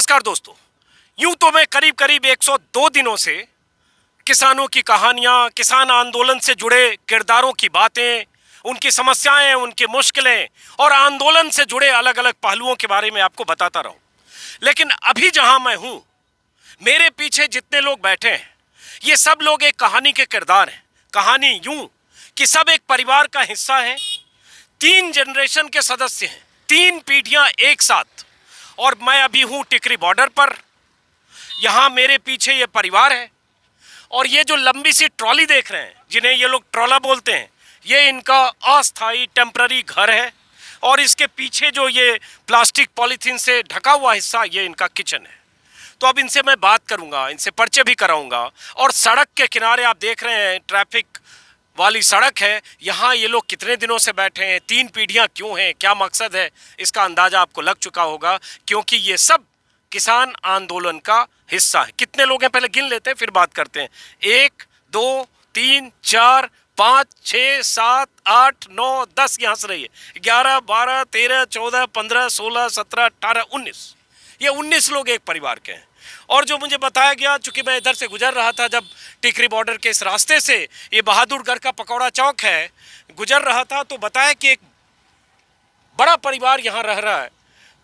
नमस्कार दोस्तों। यूं तो मैं करीब करीब 102 दिनों से किसानों की कहानियां, किसान आंदोलन से जुड़े किरदारों की बातें, उनकी समस्याएं, उनकी मुश्किलें और आंदोलन से जुड़े अलग अलग पहलुओं के बारे में आपको बताता रहूं। लेकिन अभी जहां मैं हूं, मेरे पीछे जितने लोग बैठे हैं, ये सब लोग एक कहानी के किरदार हैं। कहानी यूं कि सब एक परिवार का हिस्सा है, 3 जनरेशन के सदस्य हैं, 3 पीढ़ियां एक साथ। और मैं अभी हूं टिकरी बॉर्डर पर। यहां मेरे पीछे ये परिवार है और ये जो लंबी सी ट्रॉली देख रहे हैं, जिन्हें ये लोग ट्रॉला बोलते हैं, ये इनका अस्थाई टेम्पररी घर है। और इसके पीछे जो ये प्लास्टिक पॉलीथीन से ढका हुआ हिस्सा, ये इनका किचन है। तो अब इनसे मैं बात करूंगा, इनसे परिचय भी कराऊंगा। और सड़क के किनारे आप देख रहे हैं, ट्रैफिक वाली सड़क है। यहाँ ये लोग कितने दिनों से बैठे हैं, 3 पीढ़ियाँ क्यों हैं, क्या मकसद है, इसका अंदाजा आपको लग चुका होगा, क्योंकि ये सब किसान आंदोलन का हिस्सा है। कितने लोग हैं पहले गिन लेते हैं, फिर बात करते हैं। 1 2 3 4 5 6 7 8 9 10, यहाँ से रहिए, 11 12 13 14 15 16 17 18 19, ये 19 लोग एक परिवार के हैं। और जो मुझे बताया गया, चूंकि मैं इधर से गुजर रहा था, जब टिकरी बॉर्डर के इस रास्ते से, ये बहादुरगढ़ का पकौड़ा चौक है, गुजर रहा था, तो बताया कि एक बड़ा परिवार यहाँ रह रहा है।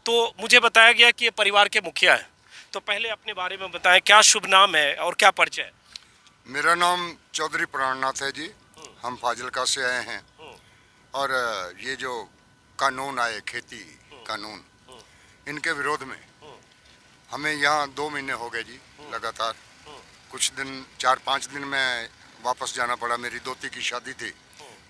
तो मुझे बताया गया कि ये परिवार के मुखिया है। तो पहले अपने बारे में बताएं, क्या शुभ नाम है और क्या परिचय है? मेरा नाम चौधरी प्राणनाथ है जी। हम फाजिलका से आए हैं। और ये जो कानून आए, खेती कानून, इनके विरोध में हमें यहाँ 2 महीने हो गए जी लगातार। कुछ दिन 4-5 दिन में वापस जाना पड़ा। मेरी दोती की शादी थी,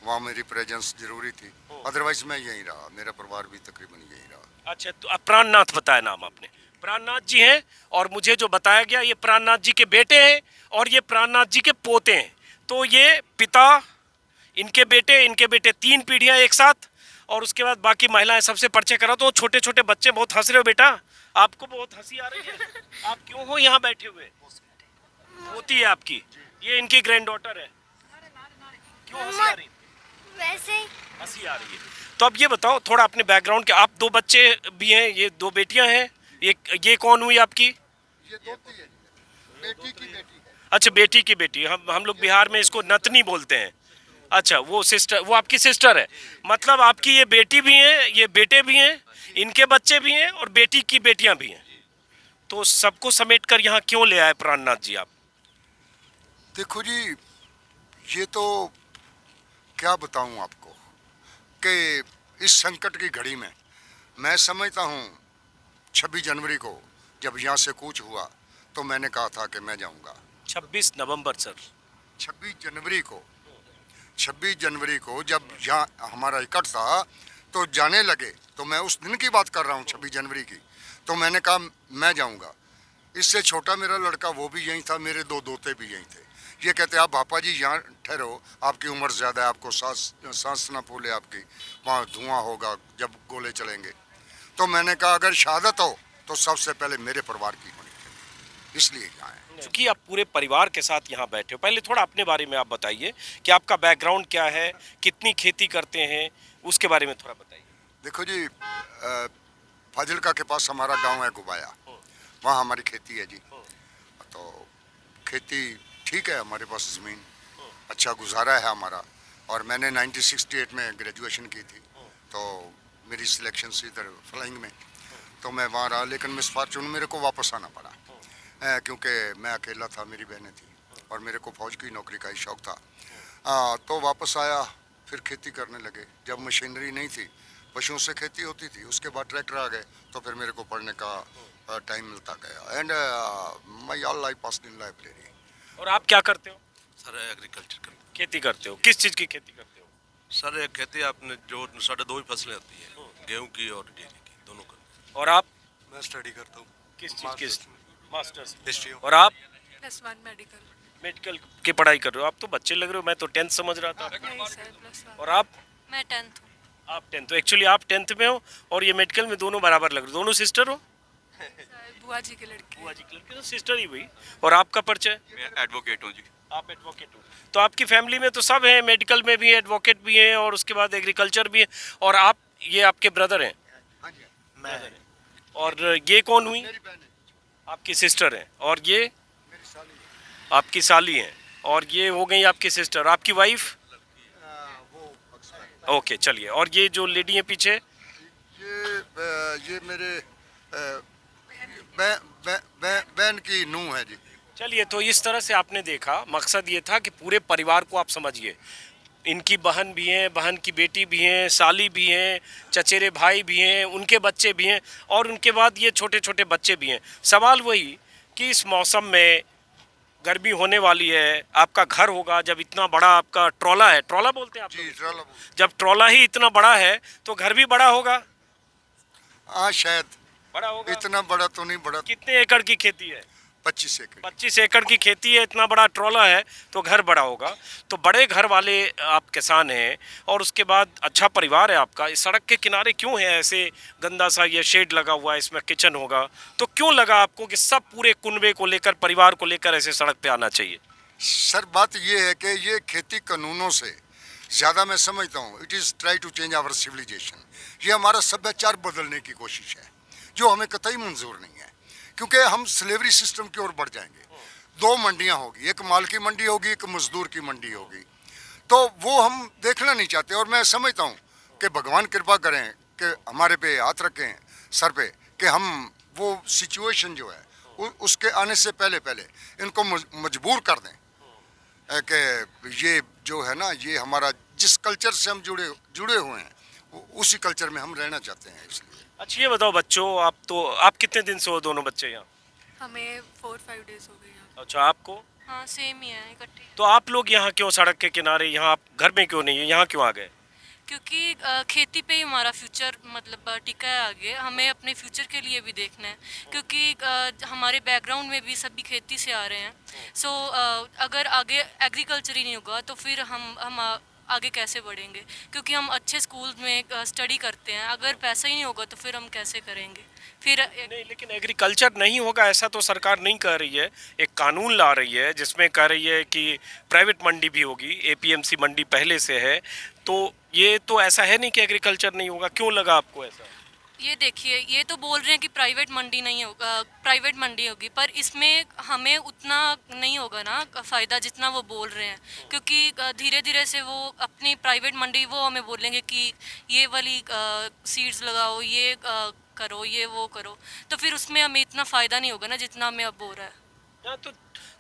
वहाँ मेरी प्रेजेंस जरूरी थी, अदरवाइज मैं यहीं रहा, मेरा परिवार भी तकरीबन यहीं रहा। अच्छा, तो प्राणनाथ बताया नाम आपने। प्राणनाथ जी हैं, और मुझे जो बताया गया, ये प्राणनाथ जी के बेटे हैं और ये प्राणनाथ जी के पोते हैं। तो ये पिता, इनके बेटे 3 पीढ़ियाँ एक साथ, और उसके बाद बाकी महिलाएं। सबसे परिचय करा तो छोटे छोटे बच्चे बहुत हंस रहे हो बेटा, आपको बहुत हंसी आ रही है, आप क्यों हो यहाँ बैठे हुए? पोती है आपकी, ये इनकी ग्रैंड डॉटर है। क्यों हंसी आ रही? वैसे ही हंसी आ रही है। तो अब ये बताओ थोड़ा अपने बैकग्राउंड के। आप 2 बच्चे भी हैं, ये 2 बेटियां हैं। ये कौन हुई आपकी? ये दोती है, बेटी की बेटी है। अच्छा, बेटी की बेटी। हम लोग बिहार में इसको नतनी बोलते हैं। अच्छा, वो सिस्टर, वो आपकी सिस्टर है। मतलब आपकी ये बेटी भी है, ये बेटे भी हैं, इनके बच्चे भी हैं और बेटी की बेटियां भी हैं। तो सबको समेट कर यहाँ क्यों ले आए प्राणनाथ जी आप? देखो जी, ये तो क्या बताऊं आपको कि इस संकट की घड़ी में मैं समझता हूं, 26 जनवरी को जब यहाँ से कूच हुआ तो मैंने कहा था कि मैं जाऊंगा। 26 नवंबर सर। 26 जनवरी को जब यहाँ हमारा इकट्ठ था तो जाने लगे, तो मैं उस दिन की बात कर रहा हूँ, 26 जनवरी की। तो मैंने कहा मैं जाऊंगा। इससे छोटा मेरा लड़का वो भी यहीं था, मेरे 2 दोते भी यहीं थे। ये कहते आप पापा जी यहाँ ठहरो, आपकी उम्र ज़्यादा है, आपको सांस ना फूले आपकी, वहाँ धुआं होगा जब गोले चलेंगे। तो मैंने कहा अगर शहादत हो तो सबसे पहले मेरे परिवार की होनी चाहिए, इसलिए यहाँ है। क्योंकि आप पूरे परिवार के साथ यहाँ बैठे हो, पहले थोड़ा अपने बारे में आप बताइए कि आपका बैकग्राउंड क्या है, कितनी खेती करते हैं, उसके बारे में थोड़ा बताइए। देखो जी, फाजिलका के पास हमारा गांव है गुबाया, वहाँ हमारी खेती है जी। तो खेती ठीक है, हमारे पास ज़मीन, अच्छा गुजारा है हमारा। और मैंने 1968 में ग्रेजुएशन की थी, तो मेरी सिलेक्शन से इधर फ्लाइंग में, तो मैं वहाँ रहा। लेकिन मिस फॉर्चून मेरे को वापस आना पड़ा, क्योंकि मैं अकेला था, मेरी बहनें थी और मेरे को फौज की नौकरी का ही शौक़ था। तो वापस आया, फिर खेती करने लगे। जब मशीनरी नहीं थी, पशुओं से खेती होती थी, उसके बाद ट्रैक्टर आ गए, तो फिर मेरे को पढ़ने का टाइम मिलता गया। And my all life passed in library. और आप क्या करते हो? सर एग्रीकल्चर करते खेती करते हो? किस चीज़ की खेती करते हो? सर एक खेती आपने जो 2.5 फसलें होती है, गेहूं की और डेयरी की, दोनों करते और आप मैं स्टडी करता हूँ। किस चीज़ की? Masters history. और आप? +1 मेडिकल। मेडिकल की पढ़ाई कर रहे हो? आप तो बच्चे लग रहे हो, मैं तो 10th समझ रहा था। नहीं सर, +1। और आप? मैं 10th हूँ। आप 10th। तो एक्चुअली आप 10th में हो और ये मेडिकल में, दोनों बराबर लग रहे हो। दोनों सिस्टर हो? सर बुआ जी की लड़की। बुआ जी की लड़की तो सिस्टर ही हुई। और आपका परिचय? मैं एडवोकेट हूँ जी। आप एडवोकेट हो। तो आपकी फैमिली में तो सब हैं, मेडिकल में भी एडवोकेट भी हैं और उसके बाद एग्रीकल्चर भी है। और आप, ये आपके ब्रदर हैं? हाँ जी, मैं और ये कौन हुई? मेरी बहन है। आपकी सिस्टर हैं और ये आपकी साली हैं और ये हो गई आपकी सिस्टर। आपकी वाइफ? ओके चलिए। और ये जो लेडी है पीछे? ये मेरे बहन की नूंह है जी। चलिए, तो इस तरह से आपने देखा, मकसद ये था कि पूरे परिवार को आप समझिए। इनकी बहन भी हैं, बहन की बेटी भी हैं, साली भी हैं, चचेरे भाई भी हैं, उनके बच्चे भी हैं और उनके बाद ये छोटे छोटे बच्चे भी हैं। सवाल वही कि इस मौसम में गर्मी होने वाली है, आपका घर होगा, जब इतना बड़ा आपका ट्रॉला है, ट्रॉला बोलते हैं आप जी लोग? ट्रॉला। जब ट्रॉला ही इतना बड़ा है तो घर भी बड़ा होगा? हाँ शायद बड़ा होगा। इतना बड़ा तो नहीं, बड़ा कितने एकड़ की खेती है? 25 एकड़। 25 एकड़ की खेती है, इतना बड़ा ट्रॉला है तो घर बड़ा होगा। तो बड़े घर वाले आप किसान हैं और उसके बाद अच्छा परिवार है आपका। इस सड़क के किनारे क्यों है ऐसे गंदा सा ये शेड लगा हुआ है, इसमें किचन होगा, तो क्यों लगा आपको कि सब पूरे कुनबे को लेकर, परिवार को लेकर ऐसे सड़क पे आना चाहिए? सर बात ये है कि ये खेती कानूनों से ज़्यादा मैं समझता हूँ it is try to change our civilisation. ये हमारा सभ्याचार बदलने की कोशिश है जो हमें कतई मंजूर नहीं है, क्योंकि हम स्लेवरी सिस्टम की ओर बढ़ जाएंगे। 2 मंडियां होगी, एक माल की मंडी होगी, एक मजदूर की मंडी होगी, तो वो हम देखना नहीं चाहते। और मैं समझता हूँ कि भगवान कृपा करें कि हमारे पे हाथ रखें सर पे कि हम वो सिचुएशन जो है उसके आने से पहले पहले इनको मजबूर कर दें कि ये जो है ना, ये हमारा जिस कल्चर से हम जुड़े हुए हैं उसी कल्चर में हम रहना चाहते हैं। इसलिए अच्छा ये बताओ बच्चों, आप कितने दिन से हो दोनों बच्चे यहाँ? हमें 4-5 डेज हो गए यहाँ। अच्छा आपको? हाँ सेम ही है, इकट्ठे। तो आप लोग यहाँ क्यों, सड़क के किनारे, यहाँ आप घर में क्यों नहीं है, यहाँ क्यों आ गए? क्योंकि खेती पे ही हमारा फ्यूचर मतलब टिका है आगे। हमें अपने फ्यूचर के लिए भी देखना है, क्योंकि हमारे बैकग्राउंड में भी सभी खेती से आ रहे हैं। सो अगर आगे एग्रीकल्चर ही नहीं होगा तो फिर हम आगे कैसे बढ़ेंगे? क्योंकि हम अच्छे स्कूल में स्टडी करते हैं, अगर पैसा ही नहीं होगा तो फिर हम कैसे करेंगे? फिर नहीं, लेकिन एग्रीकल्चर नहीं होगा ऐसा तो सरकार नहीं कह रही है। एक कानून ला रही है जिसमें कह रही है कि प्राइवेट मंडी भी होगी, एपीएमसी मंडी पहले से है। तो ये तो ऐसा है नहीं कि एग्रीकल्चर नहीं होगा। क्यों लगा आपको ऐसा? ये देखिए, ये तो बोल रहे हैं कि प्राइवेट मंडी नहीं होगा, प्राइवेट मंडी होगी, पर इसमें हमें उतना नहीं होगा ना फ़ायदा जितना वो बोल रहे हैं। क्योंकि धीरे धीरे से वो अपनी प्राइवेट मंडी वो हमें बोलेंगे कि ये वाली सीड्स लगाओ, ये करो, ये वो करो, तो फिर उसमें हमें इतना फ़ायदा नहीं होगा ना जितना हमें अब हो रहा है। हाँ, तो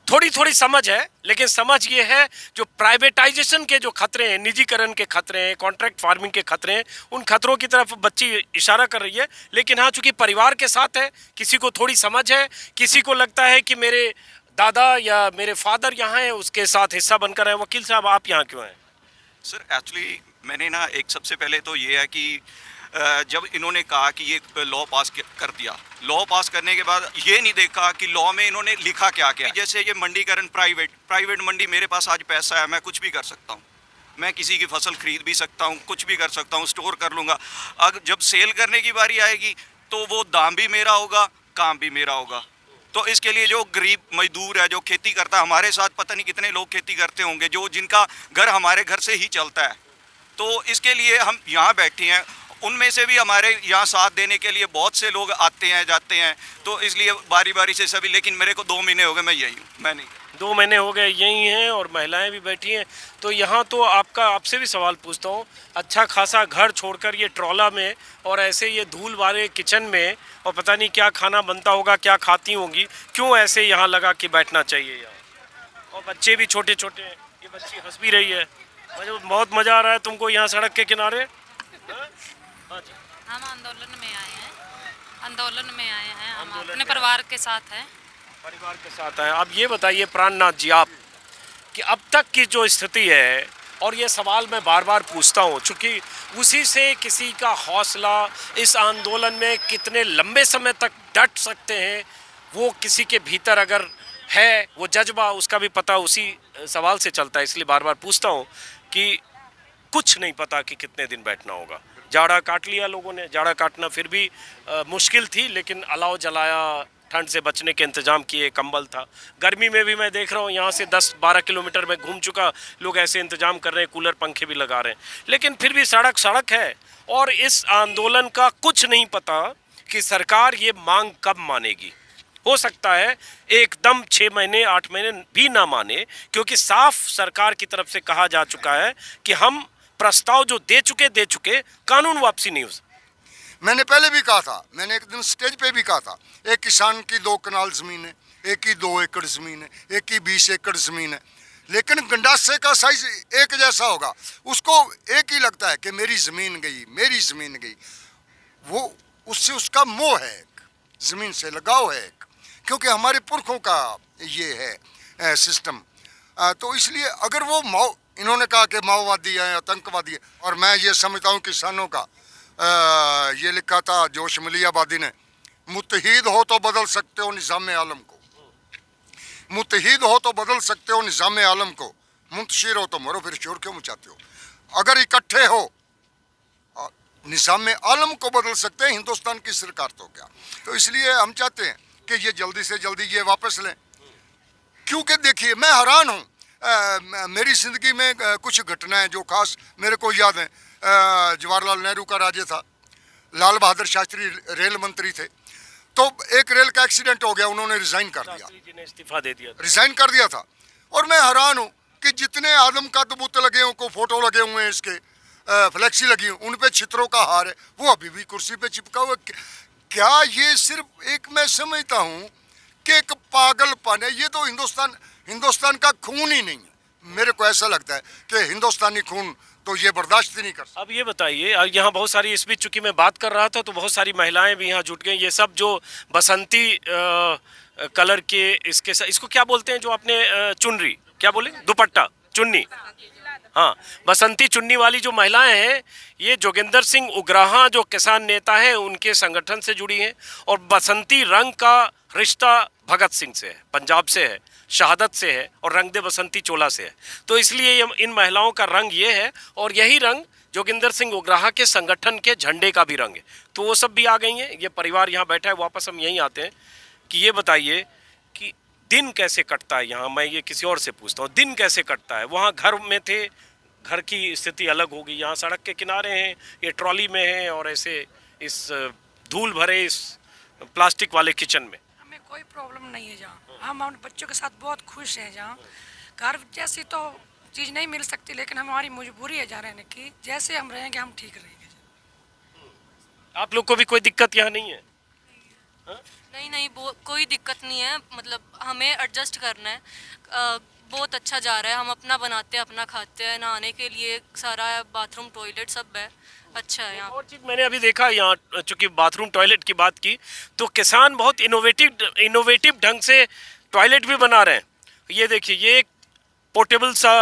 थोड़ी थोड़ी समझ है, लेकिन समझ ये है जो प्राइवेटाइजेशन के जो खतरे हैं, निजीकरण के खतरे हैं, कॉन्ट्रैक्ट फार्मिंग के खतरे हैं, उन खतरों की तरफ बच्ची इशारा कर रही है। लेकिन हाँ, चूंकि परिवार के साथ है, किसी को थोड़ी समझ है, किसी को लगता है कि मेरे दादा या मेरे फादर यहाँ हैं, उसके साथ हिस्सा बनकर है। वकील साहब आप यहाँ क्यों हैं? सर एक्चुअली मैंने ना एक सबसे पहले तो ये है कि जब इन्होंने कहा कि ये लॉ पास कर दिया, लॉ पास करने के बाद ये नहीं देखा कि लॉ में इन्होंने लिखा क्या क्या। जैसे ये मंडीकरण प्राइवेट मंडी, मेरे पास आज पैसा है, मैं कुछ भी कर सकता हूँ, मैं किसी की फसल खरीद भी सकता हूँ, कुछ भी कर सकता हूँ, स्टोर कर लूँगा। अगर जब सेल करने की बारी आएगी तो वो दाम भी मेरा होगा, काम भी मेरा होगा। तो इसके लिए जो गरीब मजदूर है, जो खेती करता है, हमारे साथ पता नहीं कितने लोग खेती करते होंगे जो जिनका घर हमारे घर से ही चलता है, तो इसके लिए हम यहाँ बैठे हैं। उनमें से भी हमारे यहाँ साथ देने के लिए बहुत से लोग आते हैं जाते हैं, तो इसलिए बारी बारी से सभी। लेकिन मेरे को 2 महीने हो गए, मैं यही हूँ, मैं नहीं। 2 महीने हो गए यही हैं और महिलाएं भी बैठी हैं। तो यहाँ तो आपसे भी सवाल पूछता हूँ, अच्छा खासा घर छोड़कर ये ट्रॉला में और ऐसे ये धूल वाले किचन में, और पता नहीं क्या खाना बनता होगा, क्या खाती होंगी, क्यों ऐसे यहाँ लगा कि बैठना चाहिए यहाँ? और बच्चे भी छोटे छोटे हैं, ये बच्ची हंस भी रही है। मुझे बहुत मज़ा आ रहा है तुमको यहाँ सड़क के किनारे। हाँ जी, हम आंदोलन में आए हैं, हम अपने परिवार के साथ हैं। परिवार के साथ हैं। अब ये बताइए प्राणनाथ जी आप, कि अब तक की जो स्थिति है, और ये सवाल मैं बार बार पूछता हूँ चूँकि उसी से किसी का हौसला इस आंदोलन में कितने लंबे समय तक डट सकते हैं, वो किसी के भीतर अगर है वो जज्बा, उसका भी पता उसी सवाल से चलता है। इसलिए बार बार पूछता हूँ कि कुछ नहीं पता कि कितने दिन बैठना होगा। जाड़ा काट लिया लोगों ने, जाड़ा काटना फिर भी मुश्किल थी, लेकिन अलाव जलाया, ठंड से बचने के इंतजाम किए, कंबल था। गर्मी में भी मैं देख रहा हूँ यहाँ से 10-12 किलोमीटर में घूम चुका, लोग ऐसे इंतजाम कर रहे हैं, कूलर पंखे भी लगा रहे हैं। लेकिन फिर भी सड़क है, और इस आंदोलन का कुछ नहीं पता कि सरकार ये मांग कब मानेगी। हो सकता है एकदम 6 महीने 8 महीने भी ना माने, क्योंकि साफ सरकार की तरफ से कहा जा चुका है कि हम प्रस्ताव जो दे चुके, कानून वापसी नहीं हो सकती। मैंने पहले भी कहा था, मैंने एक दिन स्टेज पे भी कहा था, एक किसान की 2 कनाल ज़मीन है, एक की 2 एकड़ ज़मीन है, एक की 20 एकड़ ज़मीन है, लेकिन गंडासे का साइज एक जैसा होगा, उसको एक ही लगता है कि मेरी ज़मीन गई, मेरी ज़मीन गई। वो उससे उसका मोह है, एक ज़मीन से लगाव है एक, क्योंकि हमारे पुरखों का ये है सिस्टम। तो इसलिए अगर वो इन्होंने कहा कि माओवादी है, आतंकवादी है, और मैं ये समझता हूँ किसानों का ये लिखा था जोश मलियाबादी ने, मुत्तहिद हो तो बदल सकते हो निज़ाम आलम को, मुत्तहिद हो तो बदल सकते हो निज़ाम आलम को, मुंतशिर हो तो मरो फिर शोर क्यों मचाते हो। अगर इकट्ठे हो निज़ाम आलम को बदल सकते हैं, हिंदुस्तान की सरकार तो क्या। तो इसलिए हम चाहते हैं कि ये जल्दी से जल्दी ये वापस लें, क्योंकि देखिए मैं हैरान हूँ, मेरी ज़िंदगी में कुछ घटनाएं जो खास मेरे को याद हैं। जवाहरलाल नेहरू का राज्य था, लाल बहादुर शास्त्री रेल मंत्री थे, तो एक रेल का एक्सीडेंट हो गया, उन्होंने रिजाइन कर दिया, शास्त्री जी ने इस्तीफा दे दिया, रिजाइन कर दिया था। और मैं हैरान हूँ कि जितने आदम का तबूत लगे हैं, को फोटो लगे हुए हैं, इसके फ्लेक्सी लगी हुई, उन पे चित्रों का हार है, वो अभी भी कुर्सी पे चिपका हुआ। क्या ये सिर्फ एक, मैं समझता हूँ कि एक पागलपन है, ये तो हिंदुस्तान का खून ही नहीं है। मेरे को ऐसा लगता है कि हिंदुस्तानी खून तो ये बर्दाश्त ही नहीं कर सकता। अब ये बताइए, यहाँ बहुत सारी, इस बीच चूंकि मैं बात कर रहा था तो बहुत सारी महिलाएं भी यहाँ जुट गई। ये सब जो बसंती कलर के इसको क्या बोलते हैं, जो आपने चुनरी क्या बोले, दुपट्टा, चुन्नी, हाँ, बसंती चुन्नी वाली जो महिलाएं हैं, ये जोगिंदर सिंह उग्राहा जो किसान नेता हैं उनके संगठन से जुड़ी हैं। और बसंती रंग का रिश्ता भगत सिंह से है, पंजाब से है, शहादत से है, और रंग दे बसंती चोला से है। तो इसलिए इन महिलाओं का रंग ये है, और यही रंग जोगिंदर सिंह उग्राहा के संगठन के झंडे का भी रंग है। तो वो सब भी आ गई हैं, ये परिवार यहाँ बैठा है। वापस हम यहीं आते हैं कि ये बताइए कि दिन कैसे कटता है यहाँ। मैं ये किसी और से पूछता हूँ, दिन कैसे कटता है। वहाँ घर में थे, घर की स्थिति अलग होगी, यहाँ सड़क के किनारे हैं, ये ट्रॉली में हैं, और ऐसे इस धूल भरे इस प्लास्टिक वाले किचन में। हमें कोई प्रॉब्लम नहीं है जहाँ, हम अपने बच्चों के साथ बहुत खुश हैं। जहाँ घर जैसी तो चीज़ नहीं मिल सकती, लेकिन हमारी मजबूरी है जहाँ रहने की, जैसे हम रहेंगे हम ठीक रहेंगे। आप लोग को भी कोई दिक्कत यहाँ नहीं है? नहीं, कोई दिक्कत नहीं है, मतलब हमें एडजस्ट करना है। बहुत अच्छा जा रहा है, हम अपना बनाते हैं, अपना खाते हैं, नहाने के लिए सारा बाथरूम टॉयलेट सब है, अच्छा है यहाँ। और चीज़ मैंने अभी देखा यहाँ, चूंकि बाथरूम टॉयलेट की बात की, तो किसान बहुत इनोवेटिव ढंग से टॉयलेट भी बना रहे हैं। ये देखिए, ये एक पोर्टेबल सा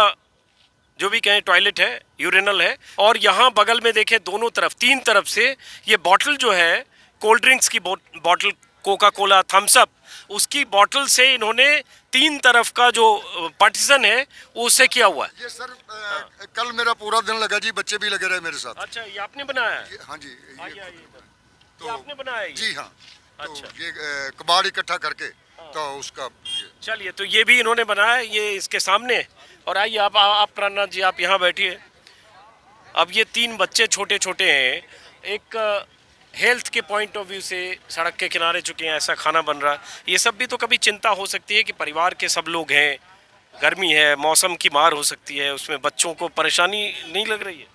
जो भी कहें टॉयलेट है, यूरिनल है, और यहाँ बगल में देखें दोनों तरफ, 3 तरफ से ये बॉटल जो है, कोल्ड ड्रिंक्स की bottle, Coca Cola, Thums Up, उसकी बॉटल से इन्होंने 3 तरफ का जो पार्टीशन है उससे किया हुआ है। ये सर कल मेरा पूरा दिन लगा जी, बच्चे भी लगे रहे मेरे साथ। अच्छा, ये आपने बनाया है? हाँ जी, तो आपने बनाया है ये? जी हाँ। अच्छा। तो ये कबाड़ इकट्ठा करके तो उसका चलिए, तो ये भी इन्होंने बनाया है, ये इसके सामने। और आइए आप प्राणनाथ जी, आप यहाँ बैठिए। अब ये 3 बच्चे छोटे छोटे हैं, एक हेल्थ के पॉइंट ऑफ व्यू से सड़क के किनारे चुके हैं, ऐसा खाना बन रहा है। ये सब भी तो कभी चिंता हो सकती है कि परिवार के सब लोग हैं, गर्मी है, मौसम की मार हो सकती है, उसमें बच्चों को परेशानी नहीं लग रही है?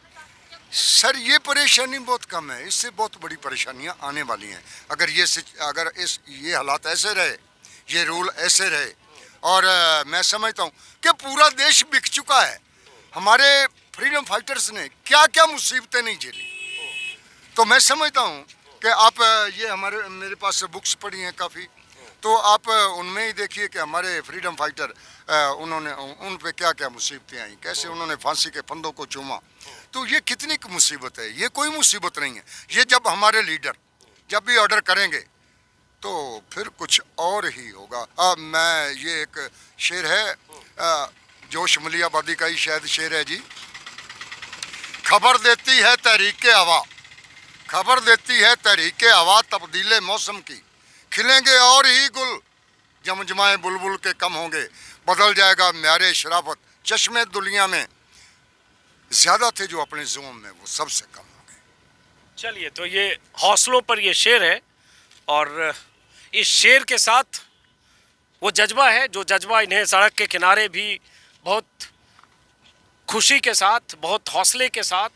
सर ये परेशानी बहुत कम है, इससे बहुत बड़ी परेशानियां आने वाली हैं। अगर ये हालात ऐसे रहे, ये रूल ऐसे रहे, और मैं समझता हूँ कि पूरा देश बिक चुका है। हमारे फ्रीडम फाइटर्स ने क्या क्या मुसीबतें नहीं झेली। तो मैं समझता हूँ कि आप ये मेरे पास बुक्स पढ़ी हैं काफ़ी, तो आप उनमें ही देखिए कि हमारे फ्रीडम फाइटर उन्होंने उन पे क्या क्या मुसीबतें आई, कैसे उन्होंने फांसी के फंदों को चूमा। तो ये कितनी मुसीबत है, ये कोई मुसीबत नहीं है। ये जब हमारे लीडर जब भी ऑर्डर करेंगे तो फिर कुछ और ही होगा। मैं ये एक शेर है, जोश मलियाबादी का ही शायद शेर है जी। खबर देती है तहरीके हवा, खबर देती है तहरीके हवा तब्दीले मौसम की, खिलेंगे और ही गुल जमजमाए बुलबुल के कम होंगे, बदल जाएगा म्यारे शराफत चश्मे दुनिया में, ज्यादा थे जो अपने जुम्म में वो सबसे कम हो गए। चलिए, तो ये हौसलों पर ये शेर है, और इस शेर के साथ वो जज्बा है जो जज्बा इन्हें सड़क के किनारे भी बहुत खुशी के साथ, बहुत हौसले के साथ,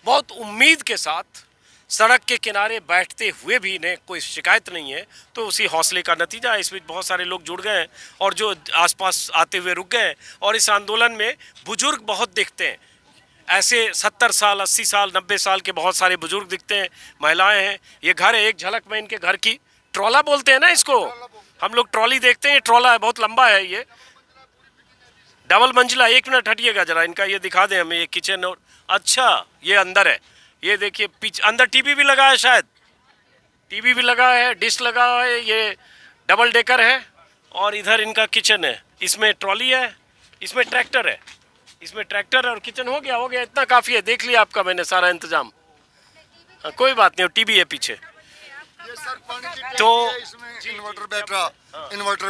बहुत उम्मीद के साथ सड़क के किनारे बैठते हुए भी इन्हें कोई शिकायत नहीं है, तो उसी हौसले का नतीजा है। इस बीच बहुत सारे लोग जुड़ गए हैं और जो आसपास आते हुए रुक गए। और इस आंदोलन में बुजुर्ग बहुत दिखते हैं, ऐसे 70 साल 80 साल 90 साल के बहुत सारे बुजुर्ग दिखते हैं, महिलाएं हैं। ये घर है, एक झलक में इनके घर की, ट्रॉला बोलते हैं ना इसको, हम लोग ट्रॉली देखते हैं, ट्रॉला है, बहुत लंबा है ये, डबल मंजिला। 1 मिनट हटिएगा जरा, इनका ये दिखा दें हमें, ये किचन। और अच्छा ये अंदर है, ये देखिए पीछे अंदर टीवी भी लगा है, शायद टीवी भी लगा है, डिश लगा है, ये डबल डेकर है। और इधर इनका किचन है, इसमें ट्रॉली है, इसमें ट्रैक्टर है, इसमें ट्रैक्टर और किचन। हो गया, इतना काफ़ी है, देख लिया आपका मैंने सारा इंतजाम। हाँ, कोई बात नहीं, टीवी है पीछे। ये सर पानी की टंकी तो है, इसमें इन्वर्टर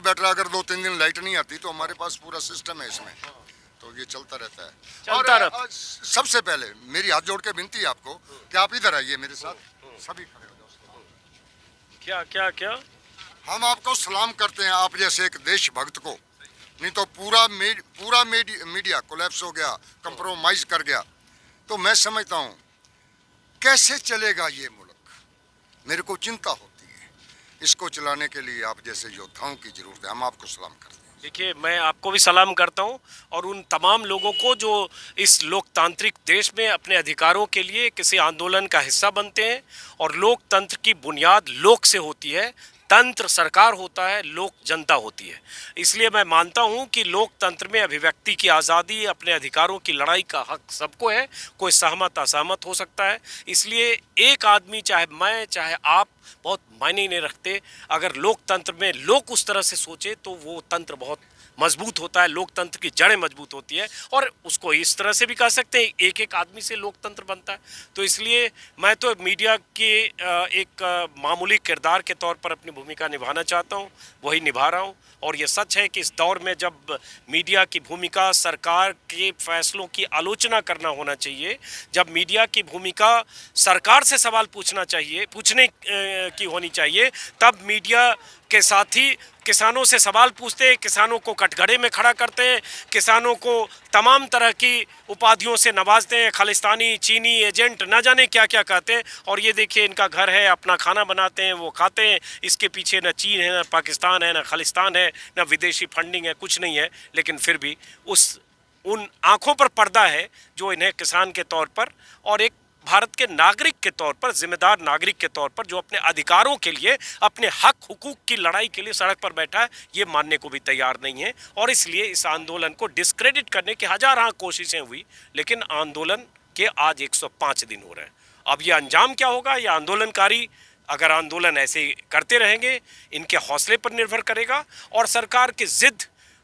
बैठ रहा। अगर 2-3 दिन लाइट नहीं आती तो हमारे पास पूरा सिस्टम है इसमें, तो ये चलता रहता है। चलता और रहता। सबसे पहले मेरी हाथ जोड़ के विनती है आपको कि आप इधर आइए मेरे साथ, सभी खड़े हो जाओ। क्या हम आपको सलाम करते हैं, आप जैसे एक देशभक्त को। नहीं तो पूरा मीडिया कोलैप्स हो गया, कंप्रोमाइज कर गया। तो मैं समझता हूँ कैसे चलेगा ये मुल्क, मेरे को चिंता होती है। इसको चलाने के लिए आप जैसे योद्धाओं की जरूरत है। हम आपको सलाम करते हैं। देखिए, मैं आपको भी सलाम करता हूं और उन तमाम लोगों को जो इस लोकतांत्रिक देश में अपने अधिकारों के लिए किसी आंदोलन का हिस्सा बनते हैं। और लोकतंत्र की बुनियाद लोक से होती है, तंत्र सरकार होता है, लोक जनता होती है। इसलिए मैं मानता हूं कि लोकतंत्र में अभिव्यक्ति की आज़ादी, अपने अधिकारों की लड़ाई का हक सबको है, कोई सहमत असहमत हो सकता है। इसलिए एक आदमी, चाहे मैं चाहे आप, बहुत मायने नहीं रखते। अगर लोकतंत्र में लोग उस तरह से सोचे तो वो तंत्र बहुत मजबूत होता है, लोकतंत्र की जड़ें मजबूत होती है। और उसको इस तरह से भी कह सकते हैं, एक एक आदमी से लोकतंत्र बनता है। तो इसलिए मैं तो मीडिया के एक मामूली किरदार के तौर पर अपनी भूमिका निभाना चाहता हूँ, वही निभा रहा हूँ। और ये सच है कि इस दौर में जब मीडिया की भूमिका सरकार के फैसलों की आलोचना करना होना चाहिए, जब मीडिया की भूमिका सरकार से सवाल पूछने की होनी चाहिए, तब मीडिया के साथी किसानों से सवाल पूछते हैं, किसानों को कटघरे में खड़ा करते हैं, किसानों को तमाम तरह की उपाधियों से नवाजते हैं, खालिस्तानी, चीनी एजेंट, न जाने क्या क्या कहते हैं। और ये देखिए, इनका घर है, अपना खाना बनाते हैं, वो खाते हैं। इसके पीछे न चीन है, न पाकिस्तान है, न खालिस्तान है, न विदेशी फंडिंग है, कुछ नहीं है। लेकिन फिर भी उन आँखों पर पर्दा है जो इन्हें किसान के तौर पर और एक भारत के नागरिक के तौर पर, जिम्मेदार नागरिक के तौर पर, जो अपने अधिकारों के लिए, अपने हक हुकूक की लड़ाई के लिए सड़क पर बैठा है, ये मानने को भी तैयार नहीं है। और इसलिए इस आंदोलन को डिस्क्रेडिट करने की हज़ार कोशिशें हुई, लेकिन आंदोलन के आज 105 दिन हो रहे हैं। अब ये अंजाम क्या होगा, ये आंदोलनकारी अगर आंदोलन ऐसे करते रहेंगे, इनके हौसले पर निर्भर करेगा। और सरकार की जिद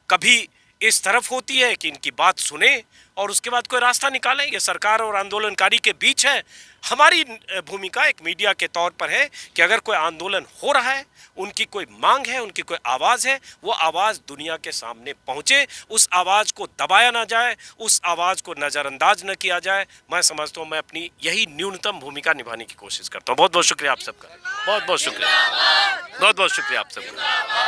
कभी इस तरफ होती है कि इनकी बात सुने और उसके बाद कोई रास्ता निकालें। ये सरकार और आंदोलनकारी के बीच है। हमारी भूमिका एक मीडिया के तौर पर है कि अगर कोई आंदोलन हो रहा है, उनकी कोई मांग है, उनकी कोई आवाज़ है, वो आवाज़ दुनिया के सामने पहुँचे, उस आवाज़ को दबाया ना जाए, उस आवाज़ को नज़रअंदाज न किया जाए। मैं समझता हूँ मैं अपनी यही न्यूनतम भूमिका निभाने की कोशिश करता हूँ। बहुत बहुत शुक्रिया आप सबका, बहुत बहुत शुक्रिया, बहुत बहुत शुक्रिया आप सबका।